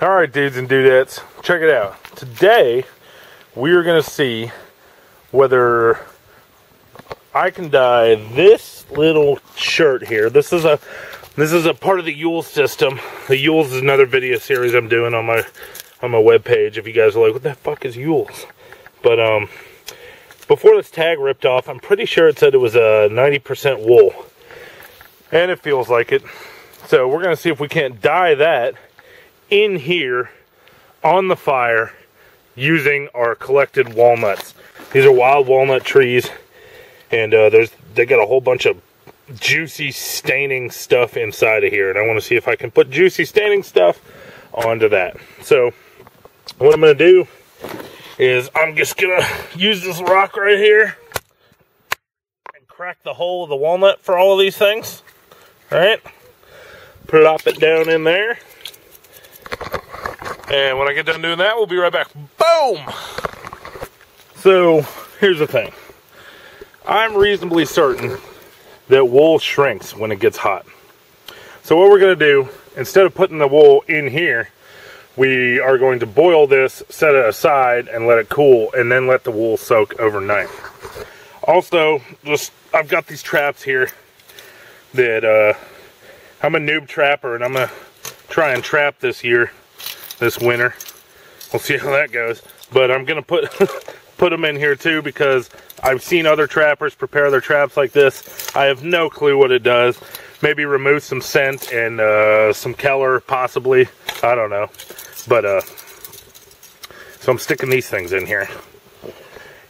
Alright, dudes and dudettes, check it out. Today, we are going to see whether I can dye this little shirt here. This is a part of the EWLS system. The EWLS is another video series I'm doing on my webpage. If you guys are like, what the fuck is EWLS? But before this tag ripped off, I'm pretty sure it said it was a 90% wool. And it feels like it. So we're going to see if we can't dye that in here on the fire using our collected walnuts. These are wild walnut trees, and they got a whole bunch of juicy staining stuff inside of here, and I want to see if I can put juicy staining stuff onto that. So what I'm going to do is I'm just going to use this rock right here and crack the hole of the walnut for all of these things. All right, plop it down in there. And when I get done doing that, we'll be right back. Boom! So, here's the thing. I'm reasonably certain that wool shrinks when it gets hot. So what we're going to do, instead of putting the wool in here, we are going to boil this, set it aside, and let it cool, and then let the wool soak overnight. Also, I've got these traps here that I'm a noob trapper, and I'm going to try and trap this winter. We'll see how that goes. But I'm gonna put them in here too, because I've seen other trappers prepare their traps like this. I have no clue what it does. Maybe remove some scent and some color, possibly. I don't know. But so I'm sticking these things in here.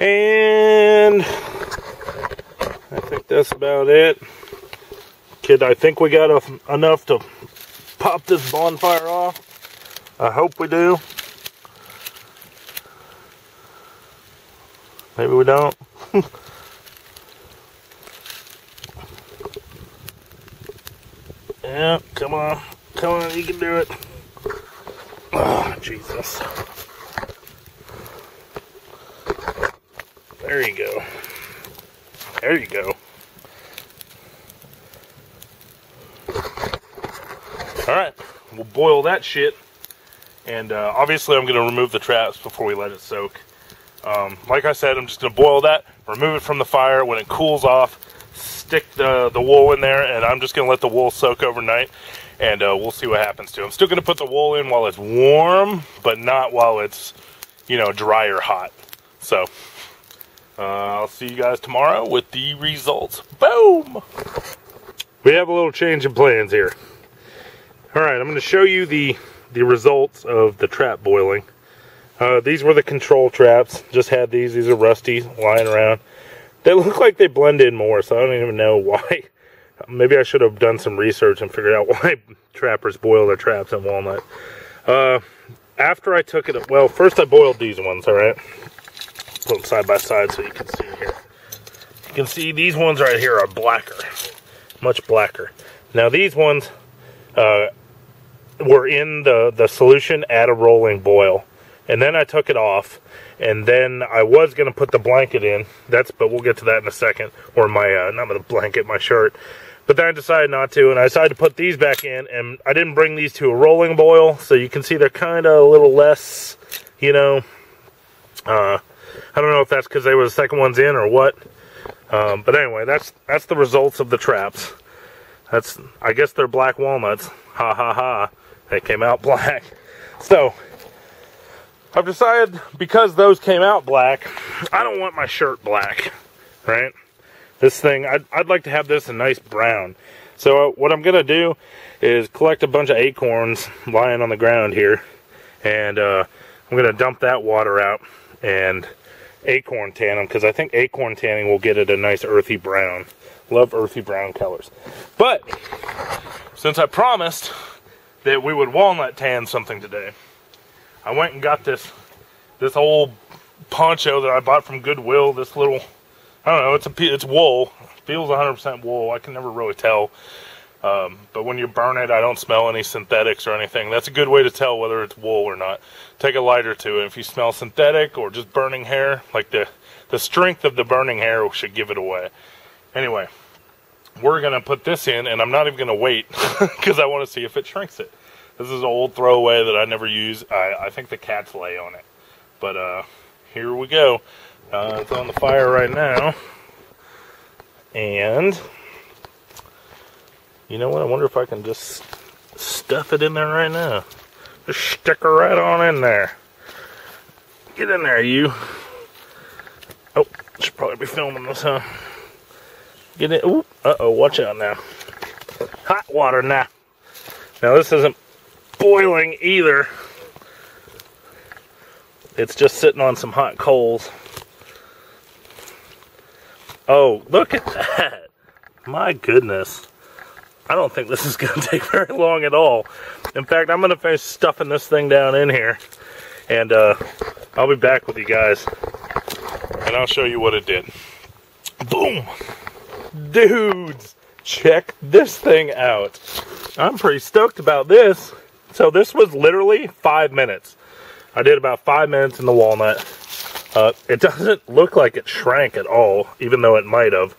And I think that's about it. Kid, I think we got enough to pop this bonfire off. I hope we do. Maybe we don't. Yeah, come on. Come on, you can do it. Oh, Jesus. There you go. There you go. Alright, we'll boil that shit. And obviously I'm going to remove the traps before we let it soak. Like I said, I'm just going to boil that, remove it from the fire. When it cools off, stick the wool in there, and I'm just going to let the wool soak overnight, and we'll see what happens to it. I'm still going to put the wool in while it's warm, but not while it's, dry or hot. So, I'll see you guys tomorrow with the results. Boom! We have a little change in plans here. Alright, I'm going to show you the results of the trap boiling. These were the control traps. Just had these. These are rusty, lying around. They look like they blend in more, so I don't even know why. Maybe I should have done some research and figured out why trappers boil their traps in walnut. After I took it, well, first I boiled these ones, alright? Put them side by side so you can see here. You can see these ones right here are blacker. Much blacker. Now these ones, were in the solution at a rolling boil, and then I took it off, and then I was going to put the blanket in. But we'll get to that in a second. Or not the blanket, my shirt. But then I decided not to, and I decided to put these back in, and I didn't bring these to a rolling boil, so you can see they're kind of a little less, I don't know if that's because they were the second ones in or what. But anyway, that's the results of the traps. I guess they're black walnuts. Ha ha ha. They came out black. So, I've decided, because those came out black, I don't want my shirt black, right? This thing, I'd like to have this a nice brown. So, what I'm going to do is collect a bunch of acorns lying on the ground here, and I'm going to dump that water out and acorn tan them, because I think acorn tanning will get it a nice earthy brown. Love earthy brown colors. But, since I promised that we would walnut tan something today, I went and got this old poncho that I bought from Goodwill. This little, I don't know, it's wool. It feels 100% wool. I can never really tell. But when you burn it, I don't smell any synthetics or anything. That's a good way to tell whether it's wool or not. Take a lighter to it. If you smell synthetic or just burning hair, like the strength of the burning hair should give it away. Anyway, we're going to put this in, and I'm not even going to wait because I want to see if it shrinks it. This is an old throwaway that I never use. I think the cats lay on it. But here we go. It's on the fire right now. And you know what? I wonder if I can just stuff it in there right now. Just stick her right on in there. Get in there, you. Oh, should probably be filming this, huh? Get it. Ooh, uh-oh, watch out now. Hot water now. Now this isn't boiling either. It's just sitting on some hot coals. Oh, look at that. My goodness. I don't think this is going to take very long at all. In fact, I'm going to finish stuffing this thing down in here. And I'll be back with you guys. And I'll show you what it did. Boom! Dudes, check this thing out. I'm pretty stoked about this. So this was literally 5 minutes. I did about 5 minutes in the walnut. It doesn't look like it shrank at all, even though it might have.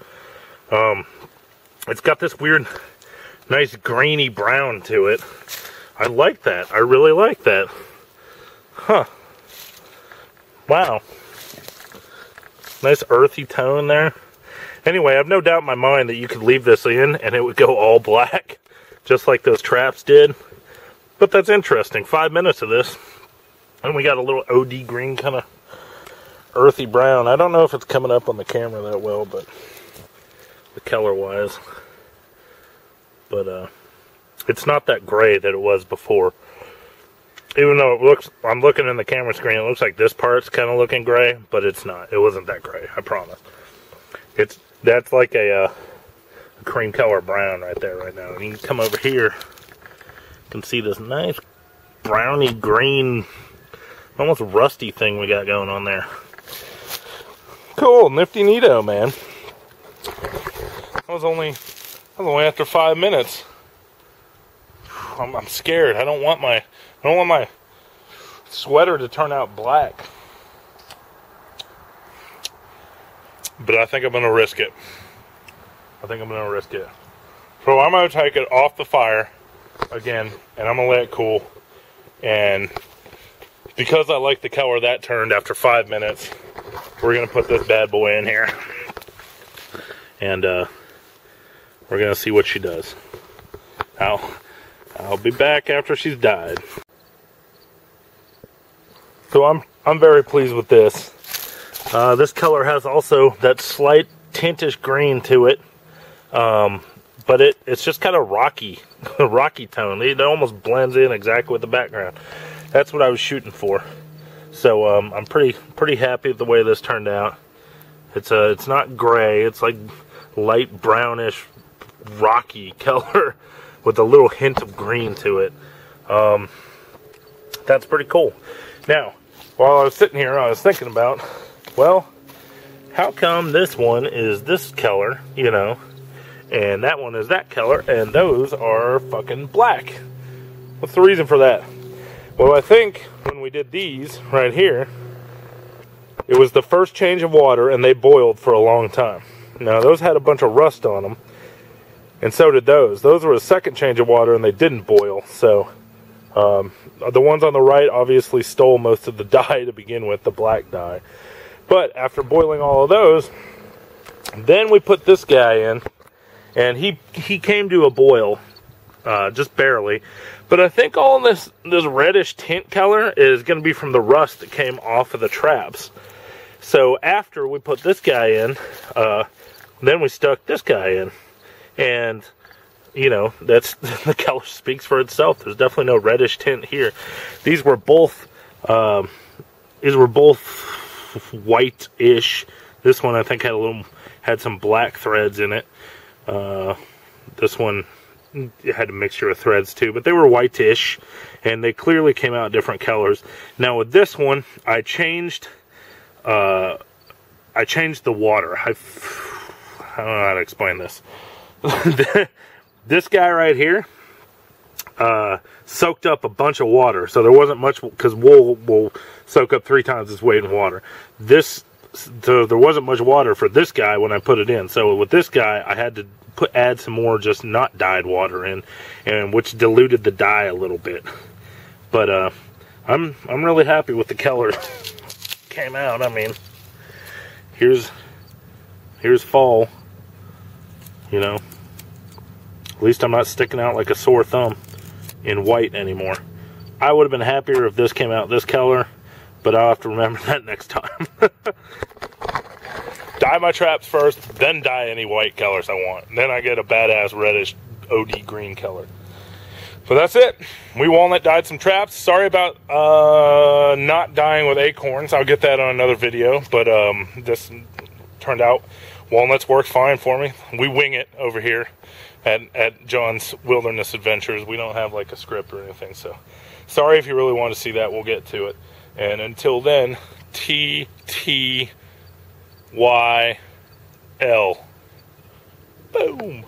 It's got this weird, nice grainy brown to it. I like that. I really like that. Huh. Wow. Nice earthy tone there. Anyway, I have no doubt in my mind that you could leave this in and it would go all black, just like those traps did. But that's interesting. 5 minutes of this. And we got a little OD green kind of earthy brown. I don't know if it's coming up on the camera that well, but the color wise. But it's not that gray that it was before. Even though it looks, I'm looking in the camera screen, it looks like this part's kind of looking gray, but it's not. It wasn't that gray, I promise. That's like a cream color brown right there right now. And you can come over here, you can see this nice browny green, almost rusty thing we got going on there. Cool, nifty neato, man. That was only after 5 minutes. I'm scared. I don't want my sweater to turn out black. But I think I'm gonna risk it. So I'm gonna take it off the fire again, and I'm gonna let it cool. And because I like the color that turned after 5 minutes, we're gonna put this bad boy in here. And we're gonna see what she does. I'll be back after she's died. So I'm very pleased with this. This color has also that slight tintish green to it, but it's just kind of rocky, rocky tone. It almost blends in exactly with the background. That's what I was shooting for. So I'm pretty happy with the way this turned out. It's not gray. It's like light brownish, rocky color with a little hint of green to it. That's pretty cool. Now, while I was sitting here, I was thinking about, well, how come this one is this color, you know, and that one is that color, and those are fucking black? What's the reason for that? Well, I think when we did these right here, it was the first change of water, and they boiled for a long time. Now, those had a bunch of rust on them, and so did those. Those were a second change of water, and they didn't boil, so the ones on the right obviously stole most of the dye to begin with, the black dye. But after boiling all of those, then we put this guy in, and he came to a boil, just barely. But I think all this reddish tint color is going to be from the rust that came off of the traps. So after we put this guy in, then we stuck this guy in, and you know, that's the color speaks for itself. There's definitely no reddish tint here. These were both white-ish. This one I think had some black threads in it. This one had a mixture of threads too, but they were white-ish, and they clearly came out different colors. Now with this one, I changed the water. I don't know how to explain this. This guy right here soaked up a bunch of water, so there wasn't much, because wool will soak up 3 times its weight in water. This so there wasn't much water for this guy when I put it in. So with this guy, I had to add some more just not dyed water in, and which diluted the dye a little bit. But I'm really happy with the color came out. I mean, here's fall, you know. At least I'm not sticking out like a sore thumb in white anymore. I would have been happier if this came out this color, but I'll have to remember that next time. Dye my traps first, then dye any white colors I want. Then I get a badass reddish OD green color. So that's it. We walnut dyed some traps. Sorry about not dyeing with acorns. I'll get that on another video, but this turned out walnuts work fine for me. We wing it over here at John's Wilderness Adventures. We don't have like a script or anything, so sorry if you really want to see that. We'll get to it. And until then, TTYL. Boom.